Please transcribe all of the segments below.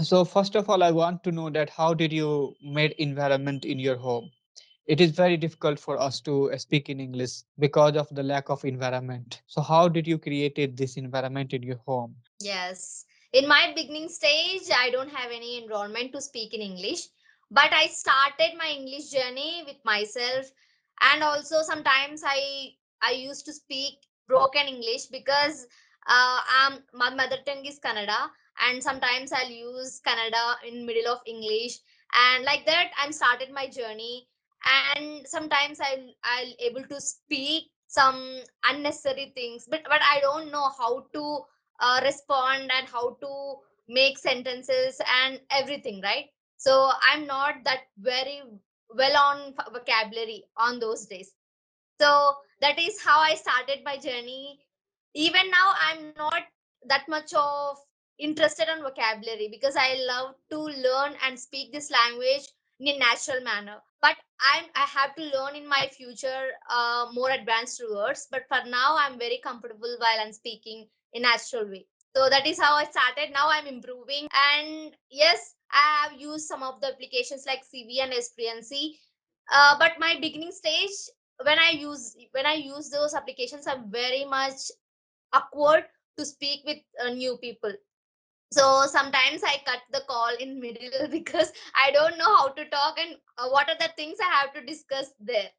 So first of all, I want to know that how did you made environment in your home? It is very difficult for us to speak in English because of the lack of environment. So how did you created this environment in your home? Yes. In my beginning stage, I don't have any environment to speak in English, but I started my English journey with myself, and also sometimes I used to speak broken English because my mother tongue is Kannada, and sometimes I'll use Kannada in middle of English, and like that I'm started my journey, and sometimes I'll able to speak some unnecessary things, but I don't know how to respond and how to make sentences and everything, right? So I'm not that very well on vocabulary on those days. So that is how I started my journey. Even now I'm not that much of interested on vocabulary because I love to learn and speak this language in a natural manner. But I have to learn in my future more advanced words, but for now I'm very comfortable while I'm speaking in natural way. So that is how I started. Now I'm improving, and yes, I have used some of the applications like CV and experiency. But my beginning stage, when I use those applications, I'm very much awkward to speak with new people. So sometimes I cut the call in middle because I don't know how to talk, and what are the things I have to discuss there.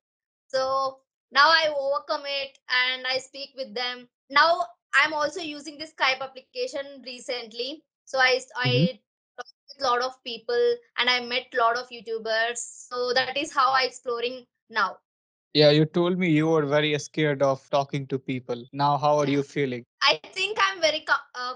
So now I overcome it and I speak with them. Now I'm also using this Skype application recently. So Mhm. I talked with a lot of people and I met a lot of YouTubers. So that is how I exploring now. Yeah, you told me you were very scared of talking to people. Now, how are you feeling? I think I'm very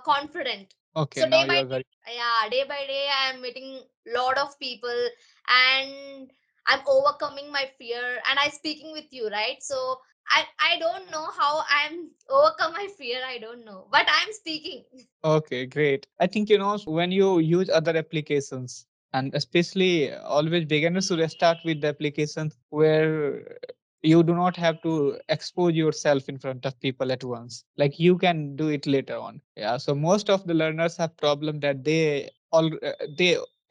confident. Okay, So now day by you are day, very. yeah, day by day, I'm meeting lot of people, and I'm overcoming my fear. And I speaking with you, right? So I don't know how I'm overcome my fear. I don't know, but I'm speaking. Okay, great. I think you know when you use other applications, and especially always beginners should start with the applications where you do not have to expose yourself in front of people at once. Like you can do it later on. Yeah. So most of the learners have problem that they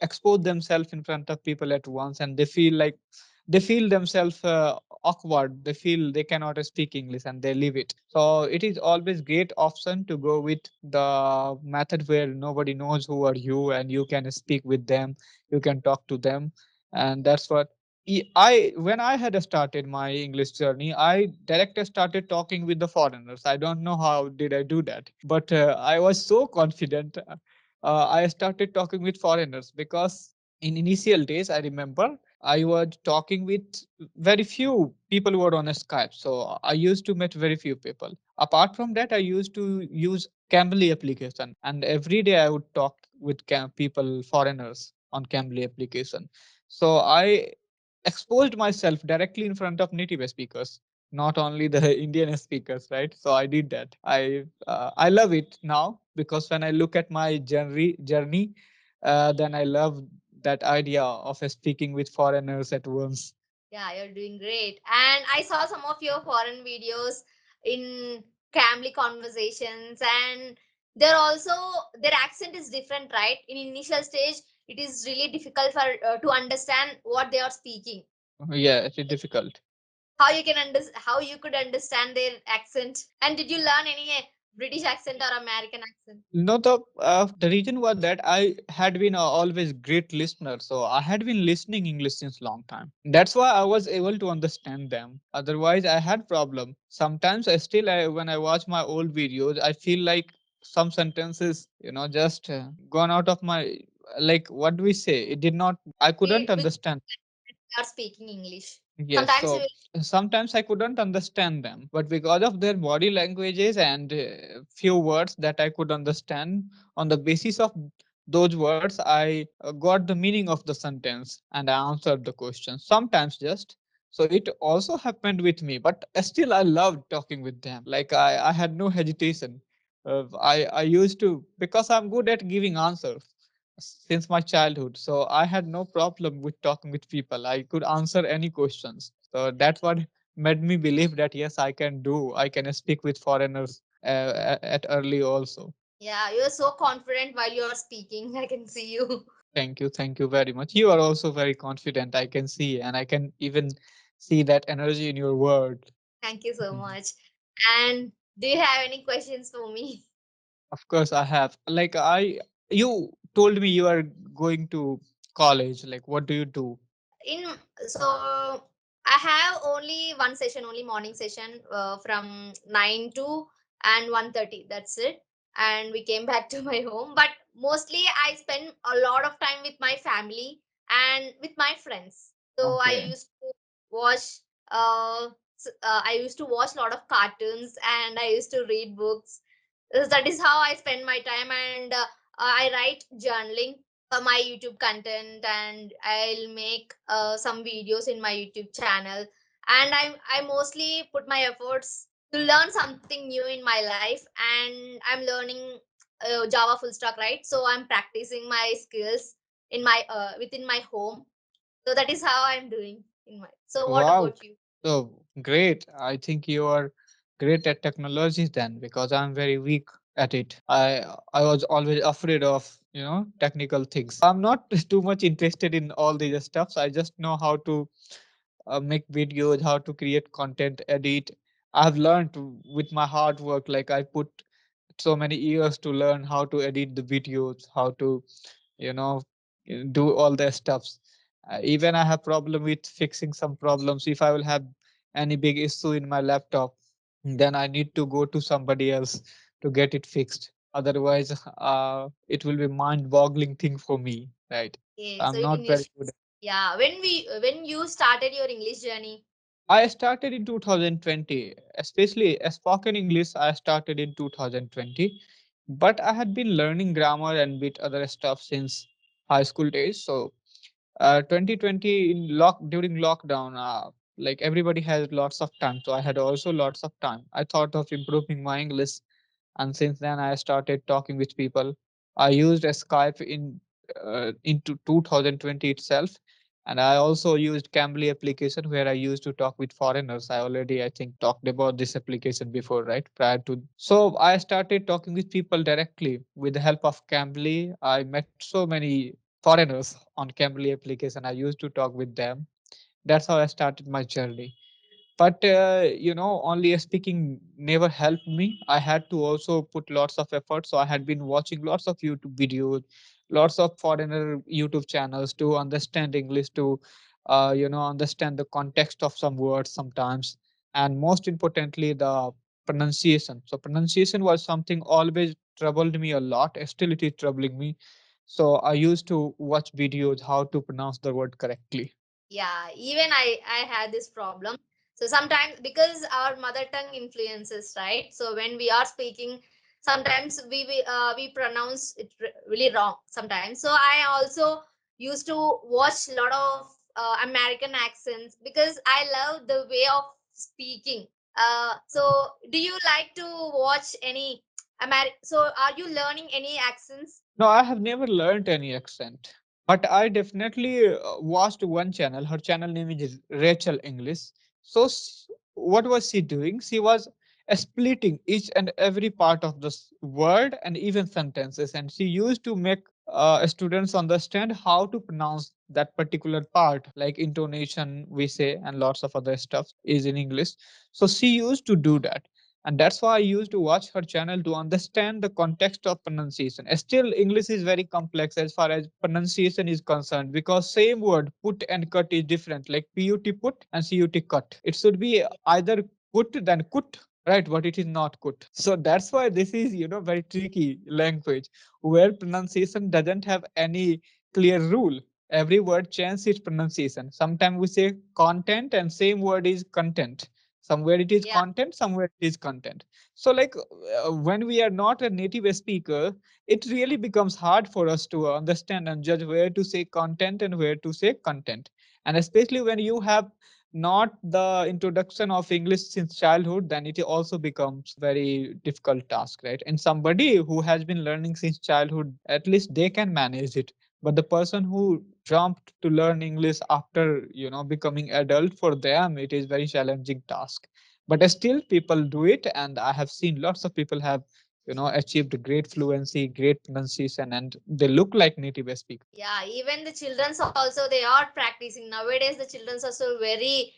expose themselves in front of people at once, and they feel themselves awkward. They feel they cannot speak English and they leave it. So it is always great option to go with the method where nobody knows who are you and you can speak with them, you can talk to them. And that's what I when I had started my English journey, I directly started talking with the foreigners. I don't know how did I do that, but I was so confident. I started talking with foreigners because in initial days, I remember I was talking with very few people who were on a Skype. So I used to meet very few people. Apart from that, I used to use Cambly application, and every day I would talk with people, foreigners on Cambly application. So I exposed myself directly in front of native speakers, not only the Indian speakers, right? So I did that. I love it now because when I look at my journey, then I love that idea of speaking with foreigners at once. Yeah, you're doing great. And I saw some of your foreign videos in Cambly conversations, and they're also their accent is different, right? In initial stage, it is really difficult for to understand what they are speaking. Yeah, it's difficult. How you could understand their accent? And did you learn any British accent or American accent? No, the reason was that I had been always great listener, so I had been listening English since long time. That's why I was able to understand them. Otherwise, I had problem. Sometimes when I watch my old videos, I feel like some sentences, just gone out of my like what do we say? It did not. I couldn't With understand. they are speaking English. Yes, Sometimes you so sometimes I couldn't understand them, but because of their body languages and few words that I could understand, on the basis of those words, I got the meaning of the sentence and I answered the question. Sometimes just. So it also happened with me, but still I loved talking with them. Like I had no hesitation. I used to, because I'm good at giving answers since my childhood. So I had no problem with talking with people. I could answer any questions. So that's what made me believe that yes, I can speak with foreigners at early also. Yeah, you're so confident while you're speaking. I can see you. Thank you very much. You are also very confident. I can see, and I can even see that energy in your word. Thank you so Mhm. much. And do you have any questions for me? Of course, I have. You told me you are going to college. Like, what do you do? In so I have only one session, only morning session, from 9 to and 1:30. That's it. And we came back to my home. But mostly I spend a lot of time with my family and with my friends. So Okay. watch I used to watch a lot of cartoons and I used to read books. That is how I spend my time, and I write journaling my YouTube content, and I'll make some videos in my YouTube channel. And I mostly put my efforts to learn something new in my life, and I'm learning Java full stack, right? So I'm practicing my skills in my within my home. So that is how I'm doing in my. So what Wow. about you? So great. I think you are great at technologies then, because I'm very weak at it. I was always afraid of, technical things. I'm not too much interested in all these stuffs. I just know how to make videos, how to create content, edit. I've learned with my hard work. Like, I put so many years to learn how to edit the videos, how to, you know do all the stuffs. Even I have problem with fixing some problems. If I will have any big issue in my laptop, then I need to go to somebody else to get it fixed. Otherwise, it will be mind boggling thing for me, right? Okay, so I'm not very English. good. Yeah, when you started your English journey. I started in 2020, especially spoken English. I started in 2020, but I had been learning grammar and bit other stuff since high school days. So, 2020 during lockdown, like everybody has lots of time. So I had also lots of time. I thought of improving my English, and since then I started talking with people. I used a Skype into 2020 itself, and I also used Cambly application where I used to talk with foreigners. I already, I think, talked about this application before, right? Prior to, so I started talking with people directly with the help of Cambly. I met so many foreigners on Cambly application. I used to talk with them. That's how I started my journey. But only speaking never helped me. I had to also put lots of effort. So I had been watching lots of YouTube videos, lots of foreigner YouTube channels to understand English, to understand the context of some words sometimes, and most importantly, the pronunciation. So pronunciation was something always troubled me a lot. Still it is troubling me. So I used to watch videos how to pronounce the word correctly. Yeah, even I had this problem. So sometimes, because our mother tongue influences, right? So when we are speaking, sometimes we pronounce it really wrong sometimes. So I also used to watch a lot of American accents because I love the way of speaking. So do you like to watch any so are you learning any accents? No, I have never learned any accent. But I definitely watched one channel. Her channel name is Rachel English. So, what was she doing? She was splitting each and every part of the word and even sentences. And she used to make students understand how to pronounce that particular part, like intonation, we say, and lots of other stuff is in English. So, she used to do that, and that's why I used to watch her channel to understand the context of pronunciation. Still, English is very complex as far as pronunciation is concerned, because same word put and cut is different, like put and cut cut. It should be either put than kut, right? But it is not kut. So that's why this is, very tricky language where pronunciation doesn't have any clear rule. Every word changes its pronunciation. Sometimes we say content and same word is content. Somewhere it is Yeah. content, somewhere it is content. So, like, when we are not a native speaker, it really becomes hard for us to understand and judge where to say content and where to say content. And especially when you have not the introduction of English since childhood, then it also becomes very difficult task, right? And somebody who has been learning since childhood, at least they can manage it. But the person who jumped to learn English after, becoming adult, for them it is very challenging task. But still people do it, and I have seen lots of people have achieved great fluency, great pronunciation, and they look like native speakers. Yeah, even the children's also they are practicing nowadays. The children's also very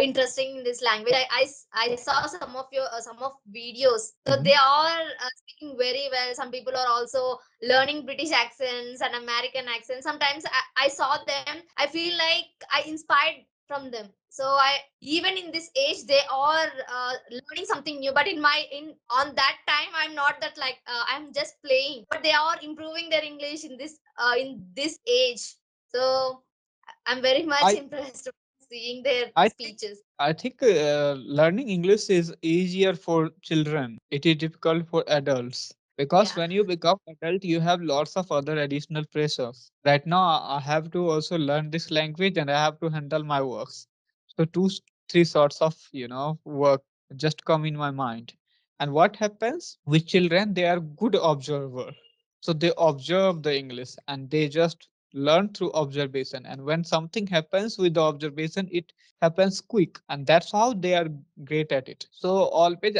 interesting in this language. I saw some of your some of videos. So they Mhm. are speaking very well. Some people are also learning British accents and American accents. Sometimes I saw them. I feel like I inspired from them. So I, even in this age they are learning something new. But in my in on that time I'm not that like I'm just playing. But they are improving their English in this age. So I'm very much I impressed seeing their I think speeches. I think learning English is easier for children. It is difficult for adults because Yeah. when you become adult, you have lots of other additional pressures. Right now, I have to also learn this language and I have to handle my works. So three sorts of work just come in my mind. And what happens with children? They are good observer, so they observe the English and they just learn through observation. And when something happens with the observation, it happens quick, and that's how they are great at it. So always,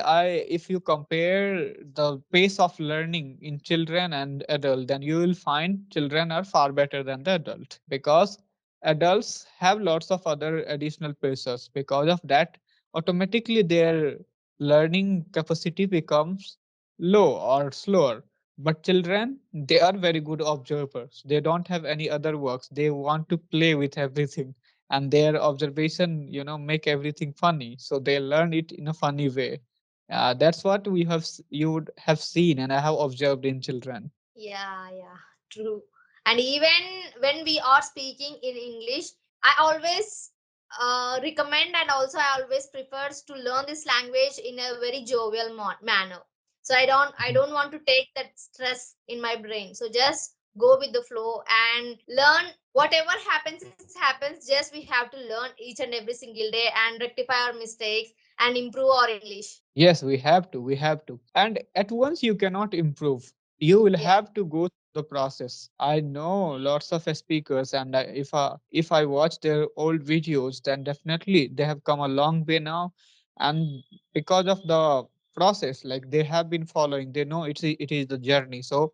if you compare the pace of learning in children and adult, then you will find children are far better than the adult, because adults have lots of other additional pressures. Because of that, automatically their learning capacity becomes low or slower. But children, they are very good observers. They don't have any other works. They want to play with everything, and their observation make everything funny, so they learn it in a funny way. That's what you would have seen and I have observed in children. Yeah, yeah, true. And even when we are speaking in English, I always recommend and also I always prefers to learn this language in a very jovial manner. So I Mhm. don't want to take that stress in my brain. So just go with the flow and learn whatever happens. Just we have to learn each and every single day and rectify our mistakes and improve our English. Yes, we have to, and at once you cannot improve. You will Yeah. have to go through the process. I know lots of speakers, and if I watch their old videos, then definitely they have come a long way now. And because of the process, like they have been following, they know it is the journey. So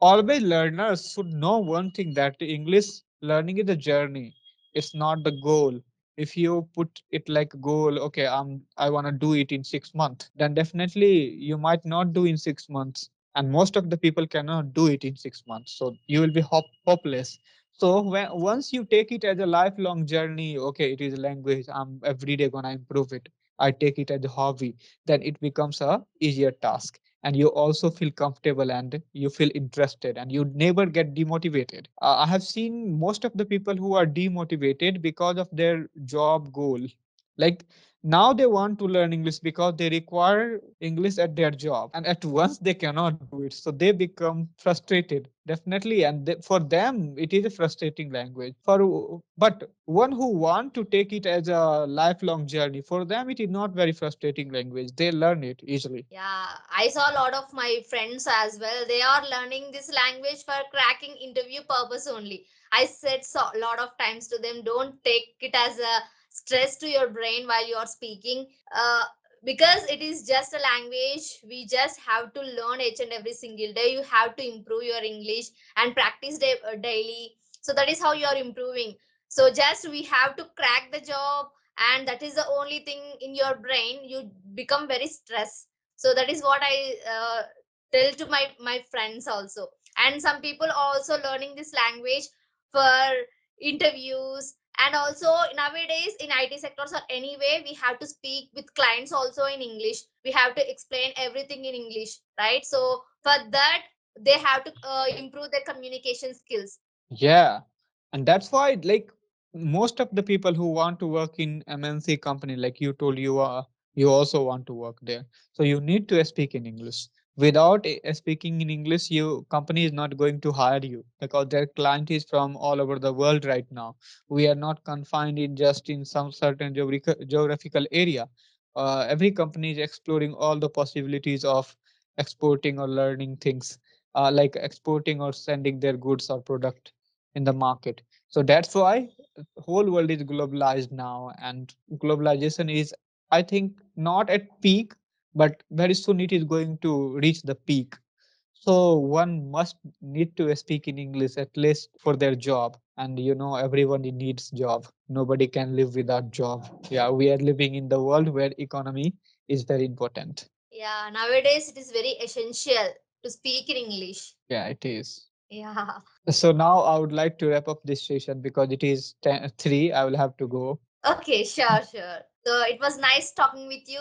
always learners should know one thing, that English learning is a journey. It's not the goal. If you put it like goal, okay, I want to do it in 6 months, then definitely you might not do in 6 months, and most of the people cannot do it in 6 months, so you will be hopeless. So once you take it as a lifelong journey, okay, it is a language, I'm every day gonna improve it, I take it as a hobby, then it becomes a easier task, and you also feel comfortable and you feel interested and you never get demotivated. I have seen most of the people who are demotivated because of their job goal. Like, now they want to learn English because they require English at their job, and at once they cannot do it, so they become frustrated, definitely. And for them it is a frustrating language. But one who want to take it as a lifelong journey, for them it is not very frustrating language, they learn it easily. Yeah, I saw a lot of my friends as well. They are learning this language for cracking interview purpose only. I said so a lot of times to them, don't take it as a stress to your brain while you are speaking. Because it is just a language, we just have to learn each and every single day. You have to improve your English and practice daily. So that is how you are improving. So just we have to crack the job, and that is the only thing in your brain. You become very stressed. So that is what I tell to my friends also. And some people also learning this language for interviews. And also nowadays in IT sectors or anyway, we have to speak with clients also in English. We have to explain everything in English, right? So for that they have to improve their communication skills. Yeah, and that's why, like, most of the people who want to work in MNC company, like you told, you also want to work there. So you need to speak in English. Without speaking in English, you company is not going to hire you, because their client is from all over the world right now. We are not confined in just in some certain geographical area. Every company is exploring all the possibilities of exporting or learning things, like exporting or sending their goods or product in the market. So that's why the whole world is globalized now, and globalization is, I think, not at peak, but very soon it is going to reach the peak. So one must need to speak in English at least for their job. And everyone needs job. Nobody can live without job. Yeah, we are living in the world where economy is very important. Yeah, nowadays it is very essential to speak in English. Yeah, it is. Yeah. So now I would like to wrap up this session because it is 3. I will have to go. Okay, sure, sure. So it was nice talking with you.